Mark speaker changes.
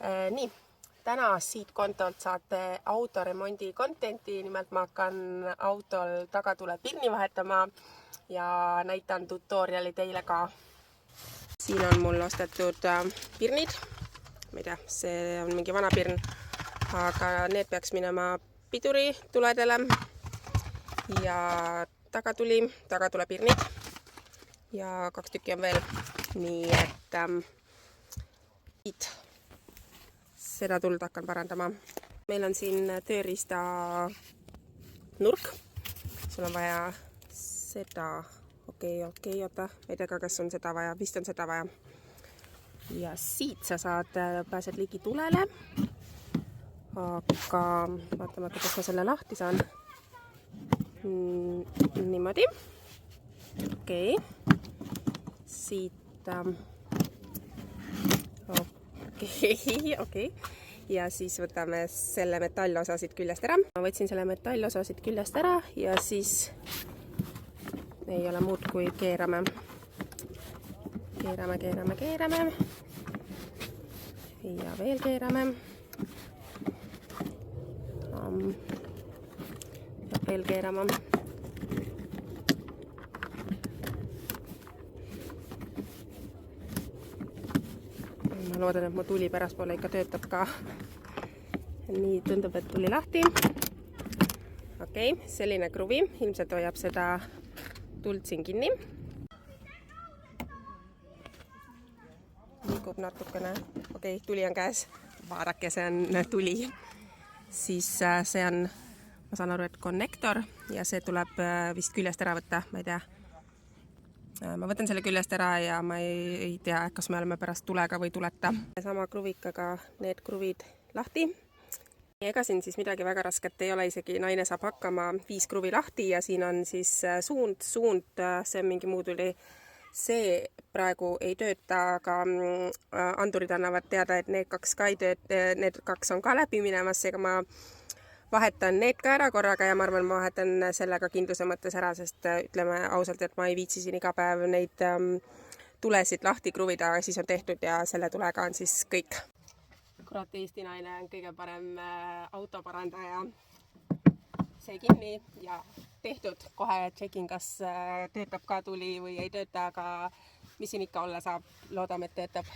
Speaker 1: Nii, täna siit kontolt saate autoremondi contenti, nimelt ma hakkan autol tagatule pirni vahetama ja näitan tutoriali teile ka. Siin on mul ostetud pirnid, ma ei tea, see on mingi vana pirn, aga need peaks minema pidurituledele ja tagatule pirnid ja 2 tükki on veel, nii et seda tuld hakkan parandama. Meil on siin tööriista nurk, sul on vaja seda, okei, oota, ei tea ka, kas on seda vaja, vist on seda vaja. Ja siit sa pääsed ligi tulele, aga vaatamata, kas ma selle lahti saan. Niimoodi, okei, siit, okei. Ja siis võtame selle metallosa siit küljest ära. Ma võtsin selle metallosa siit küljest ära ja siis ei ole muud kui keerame. Keerame. Ja veel keerame. Ja veel keerame. Ma loodan, et mu tuli päraspoole ikka töötab ka. Nii, tundub, et tuli lahti. Okei, selline kruvi. Ilmselt hoiab seda tuld siin kinni. Liigub natukene. Okei, tuli on käes. Vaadake, see on tuli. Siis see on, ma saan aru, et konnektor ja see tuleb vist küljest ära võtta, ma ei tea. Ma võtan selle küljest ära ja ma ei tea, kas me oleme pärast tulega või tuleta. Sama kruvikaga need kruvid lahti. Ega siin siis midagi väga rasket ei ole, isegi naine saab hakkama 5 kruvi lahti ja siin on siis suund, see on mingi muu tuli. See praegu ei tööta, aga andurid annavad teada, et need 2 ka ei tööta, need 2 on ka läbi minemas, seega ma vahetan need ka ära korraga ja ma arvan, ma vahetan sellega kindluse mõttes ära, sest ütleme ausalt, et ma ei viitsi siin iga päev neid tulesid lahti kruvida, siis on tehtud ja selle tulega on siis kõik. Kurat, Eesti naine on kõige parem autoparandaja. See kinni ja tehtud. Kohe tšekin, kas töötab ka tuli või ei tööta, aga mis siin ikka olla saab. Loodame, et töötab.